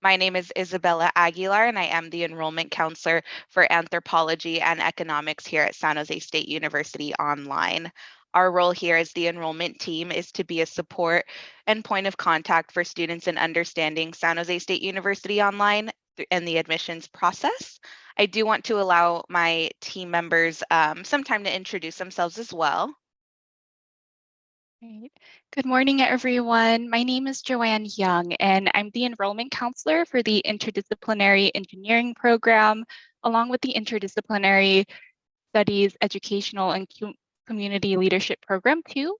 My name is Isabella Aguilar, and I am the enrollment counselor for anthropology and economics here at San Jose State University Online. Our role here as the enrollment team is to be a support and point of contact for students in understanding San Jose State University Online and the admissions process. I do want to allow my team members some time to introduce themselves as well. Great. Good morning, everyone. My name is Joanne Young, and I'm the enrollment counselor for the Interdisciplinary Engineering Program, along with the Interdisciplinary Studies Educational and Community Leadership Program, too.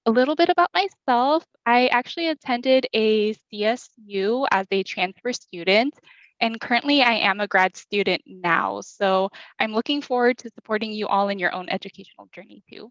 A little bit about myself. I actually attended a CSU as a transfer student, and currently I am a grad student now. So I'm looking forward to supporting you all in your own educational journey, too.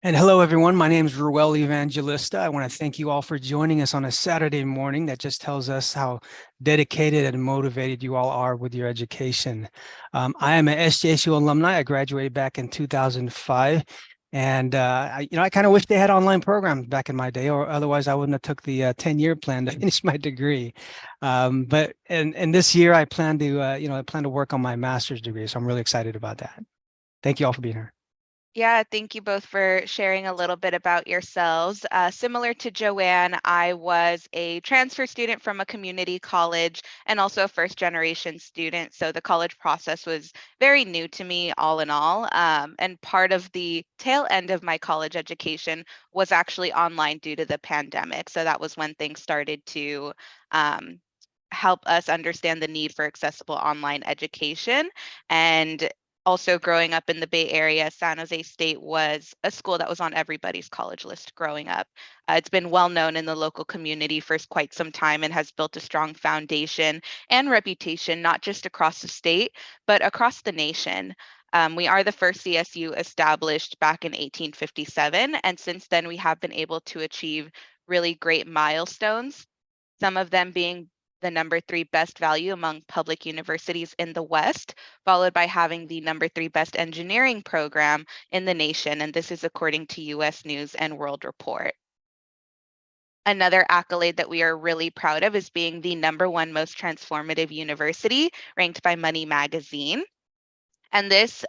And hello, everyone. My name is Reuel Evangelista. I want to thank you all for joining us on a Saturday morning. That just tells us how dedicated and motivated you all are with your education. I am an SJSU alumni. I graduated back in 2005. And, I kind of wish they had online programs back in my day, or otherwise I wouldn't have took the 10-year plan to finish my degree. But this year I plan to work on my master's degree. So I'm really excited about that. Thank you all for being here. Yeah, thank you both for sharing a little bit about yourselves. Similar to Joanne, I was a transfer student from a community college and also a first-generation student. So the college process was very new to me, all in all. And part of the tail end of my college education was actually online due to the pandemic. So that was when things started to help us understand the need for accessible online education. And also growing up in the Bay Area, San Jose State was a school that was on everybody's college list growing up. It's been well known in the local community for quite some time and has built a strong foundation and reputation, not just across the state, but across the nation. We are the first CSU established back in 1857, and since then we have been able to achieve really great milestones, some of them being the number 3 best value among public universities in the West, followed by having the number 3 best engineering program in the nation. And this is according to US News and World Report. Another accolade that we are really proud of is being the number 1 most transformative university, ranked by Money Magazine. And this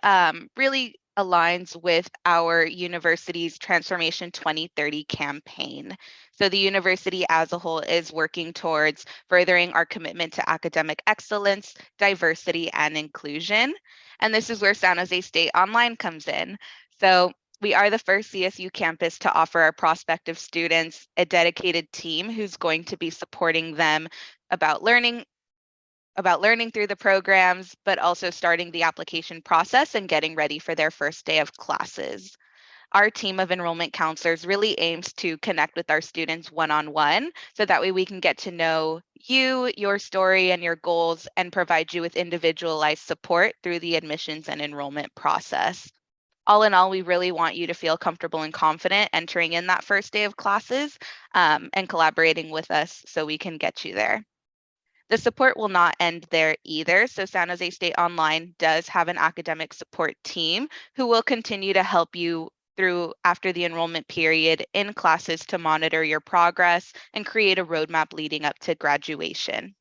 really aligns with our university's Transformation 2030 campaign. So the university as a whole is working towards furthering our commitment to academic excellence, diversity, and inclusion. And this is where San Jose State Online comes in. So we are the first CSU campus to offer our prospective students a dedicated team who's going to be supporting them about learning through the programs, but also starting the application process and getting ready for their first day of classes. Our team of enrollment counselors really aims to connect with our students one-on-one, so that way we can get to know you, your story, and your goals, and provide you with individualized support through the admissions and enrollment process. All in all, we really want you to feel comfortable and confident entering in that first day of classes and collaborating with us so we can get you there. The support will not end there either. So San Jose State Online does have an academic support team who will continue to help you through after the enrollment period in classes to monitor your progress and create a roadmap leading up to graduation.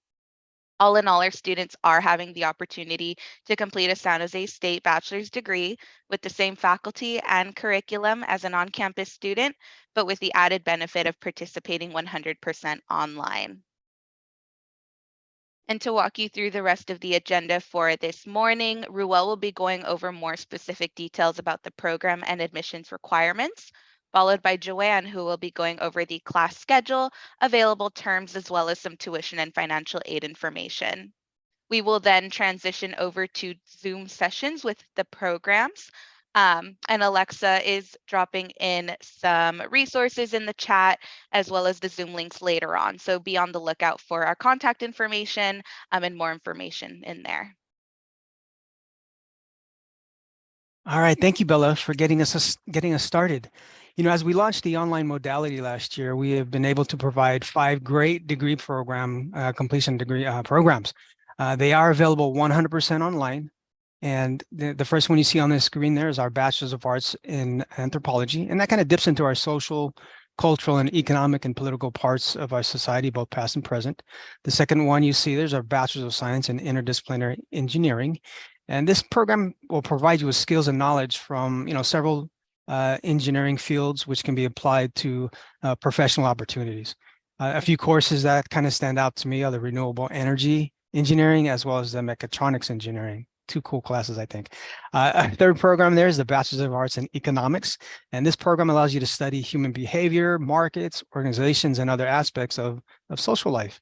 All in all, our students are having the opportunity to complete a San Jose State bachelor's degree with the same faculty and curriculum as an on-campus student, but with the added benefit of participating 100% online. And to walk you through the rest of the agenda for this morning, Reuel will be going over more specific details about the program and admissions requirements, followed by Joanne, who will be going over the class schedule, available terms, as well as some tuition and financial aid information. We will then transition over to Zoom sessions with the programs. And Alexa is dropping in some resources in the chat as well as the Zoom links later on. So be on the lookout for our contact information and more information in there. All right, thank you, Bella, for getting us started. As we launched the online modality last year, we have been able to provide 5 great degree program completion degree programs. They are available 100% online. And the first one you see on the screen there is our Bachelor's of Arts in Anthropology. And that kind of dips into our social cultural and economic and political parts of our society, both past and present. The second one you see, there's our Bachelor's of Science in Interdisciplinary Engineering. And this program will provide you with skills and knowledge from, several engineering fields, which can be applied to professional opportunities. A few courses that kind of stand out to me are the renewable energy engineering, as well as the mechatronics engineering. Two cool classes, I think. A third program there is the Bachelor's of Arts in Economics. And this program allows you to study human behavior, markets, organizations, and other aspects of social life.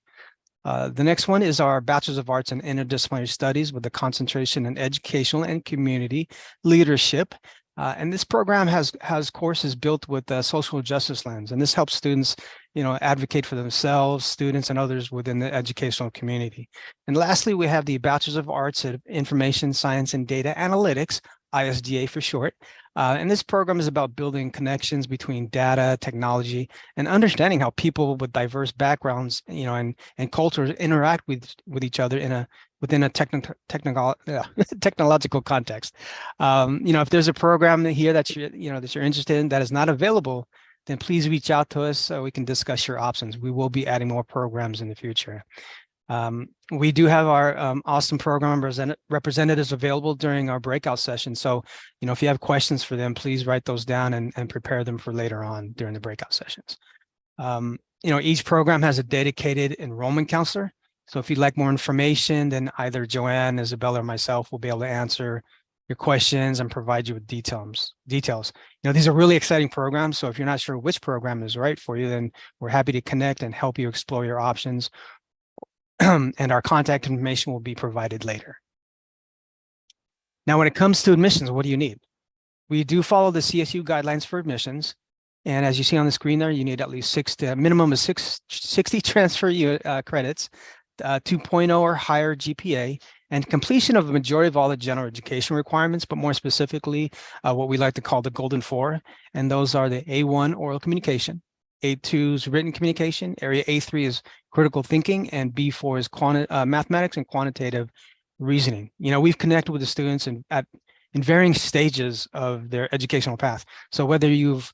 The next one is our Bachelor's of Arts in Interdisciplinary Studies with a concentration in educational and community leadership. And this program has courses built with a social justice lens, and this helps students, advocate for themselves, students, and others within the educational community. And lastly, we have the Bachelor's of Arts in Information Science and Data Analytics, ISDA for short. And this program is about building connections between data, technology, and understanding how people with diverse backgrounds, and cultures interact with each other within a technological context. If there's a program here that you're interested in that is not available, then please reach out to us so we can discuss your options. We will be adding more programs in the future. We do have our awesome program representatives available during our breakout session. So, if you have questions for them, please write those down and prepare them for later on during the breakout sessions. Each program has a dedicated enrollment counselor. So if you'd like more information, then either Joanne, Isabella, or myself will be able to answer your questions and provide you with details. These are really exciting programs. So if you're not sure which program is right for you, then we're happy to connect and help you explore your options. And our contact information will be provided later. Now, when it comes to admissions, what do you need? We do follow the CSU guidelines for admissions. And as you see on the screen there, you need at least a minimum of 60 transfer credits, 2.0 or higher GPA, and completion of the majority of all the general education requirements, but more specifically, what we like to call the Golden Four. And those are the A1 oral communication, A2 is written communication, area A3 is critical thinking, and B4 is mathematics and quantitative reasoning. We've connected with the students in varying stages of their educational path. So whether you've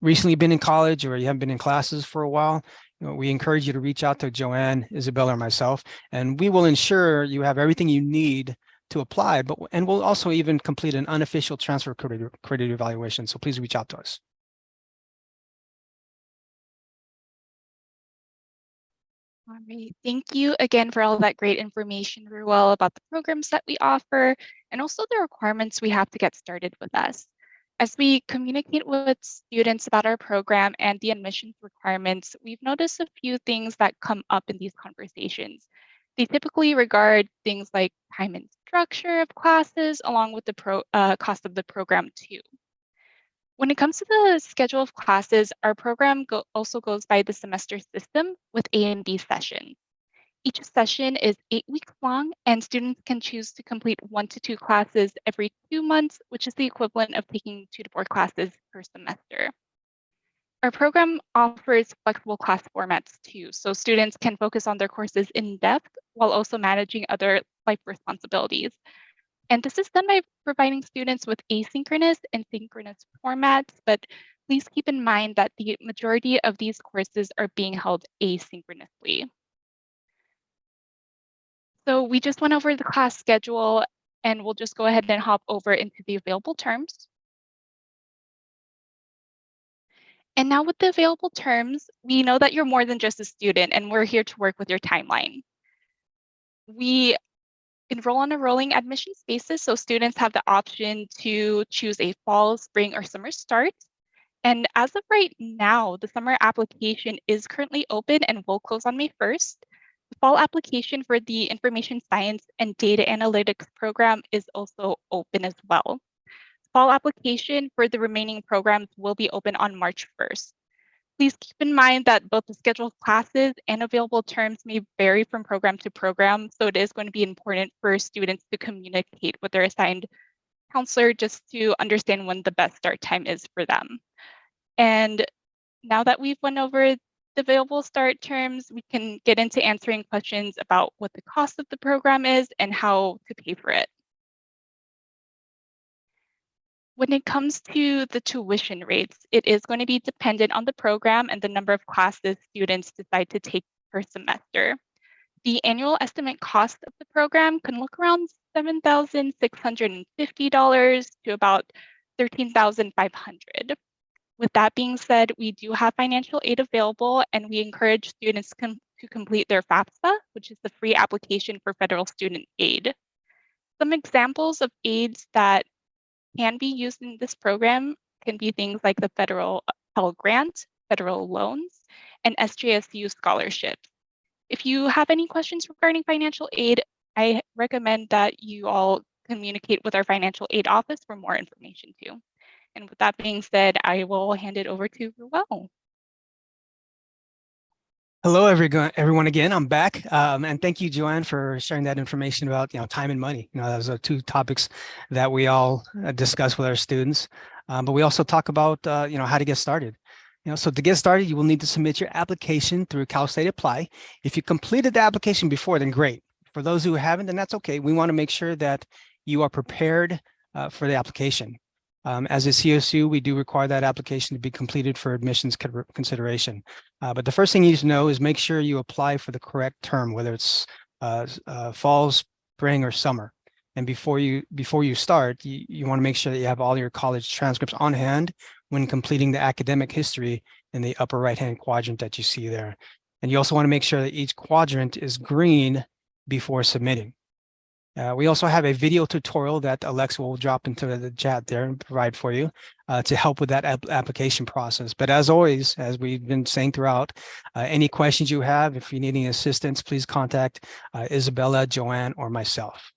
recently been in college or you haven't been in classes for a while, we encourage you to reach out to Joanne, Isabella, or myself, and we will ensure you have everything you need to apply, and we'll also even complete an unofficial transfer credit evaluation. So please reach out to us. All right, thank you again for all that great information, Reuel, about the programs that we offer and also the requirements we have to get started with us. As we communicate with students about our program and the admissions requirements, we've noticed a few things that come up in these conversations. They typically regard things like time and structure of classes, along with the cost of the program too. When it comes to the schedule of classes, our program also goes by the semester system with A and B sessions. Each session is 8 weeks long, and students can choose to complete 1 to 2 classes every 2 months, which is the equivalent of taking 2 to 4 classes per semester. Our program offers flexible class formats too, so students can focus on their courses in depth while also managing other life responsibilities. And this is done by providing students with asynchronous and synchronous formats, but please keep in mind that the majority of these courses are being held asynchronously. So we just went over the class schedule, and we'll just go ahead and hop over into the available terms. And now with the available terms, we know that you're more than just a student, and we're here to work with your timeline. We enroll on a rolling admissions basis, so students have the option to choose a fall, spring, or summer start. And as of right now, the summer application is currently open and will close on May 1st. The fall application for the Information Science and Data Analytics program is also open as well. Fall application for the remaining programs will be open on March 1st. Please keep in mind that both the scheduled classes and available terms may vary from program to program, so it is going to be important for students to communicate with their assigned counselor just to understand when the best start time is for them. And now that we've went over the available start terms, we can get into answering questions about what the cost of the program is and how to pay for it. When it comes to the tuition rates, it is going to be dependent on the program and the number of classes students decide to take per semester. The annual estimate cost of the program can look around $7,650 to about $13,500. With that being said, we do have financial aid available, and we encourage students to complete their FAFSA, which is the free application for federal student aid. Some examples of aids that can be used in this program can be things like the federal Pell Grant, federal loans, and SJSU scholarships. If you have any questions regarding financial aid, I recommend that you all communicate with our financial aid office for more information too. And with that being said, I will hand it over to Reuel. Hello, everyone again. I'm back, and thank you, Joanne, for sharing that information about time and money. Those are two topics that we all discuss with our students, but we also talk about how to get started. So to get started, you will need to submit your application through Cal State Apply. If you completed the application before, then great. For those who haven't, then that's okay. We want to make sure that you are prepared for the application. As a CSU, we do require that application to be completed for admissions consideration. But the first thing you need to know is make sure you apply for the correct term, whether it's fall, spring, or summer. And before you start, you want to make sure that you have all your college transcripts on hand when completing the academic history in the upper right-hand quadrant that you see there. And you also want to make sure that each quadrant is green before submitting. We also have a video tutorial that Alexa will drop into the chat there and provide for you to help with that application process. But as always, as we've been saying throughout, any questions you have, if you need any assistance, please contact Isabella, Joanne, or myself.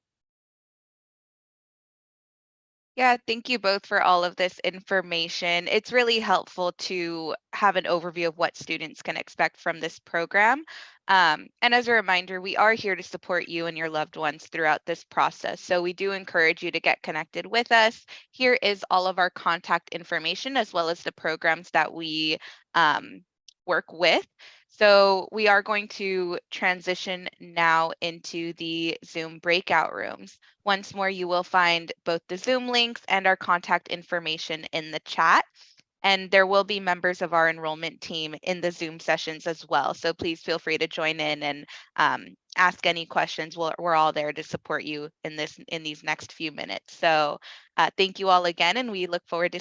Yeah, thank you both for all of this information. It's really helpful to have an overview of what students can expect from this program. And as a reminder, we are here to support you and your loved ones throughout this process. So we do encourage you to get connected with us. Here is all of our contact information, as well as the programs that we work with. So we are going to transition now into the Zoom breakout rooms. Once more, you will find both the Zoom links and our contact information in the chat. And there will be members of our enrollment team in the Zoom sessions as well. So please feel free to join in and ask any questions. We're all there to support you in these next few minutes. So thank you all again, and we look forward to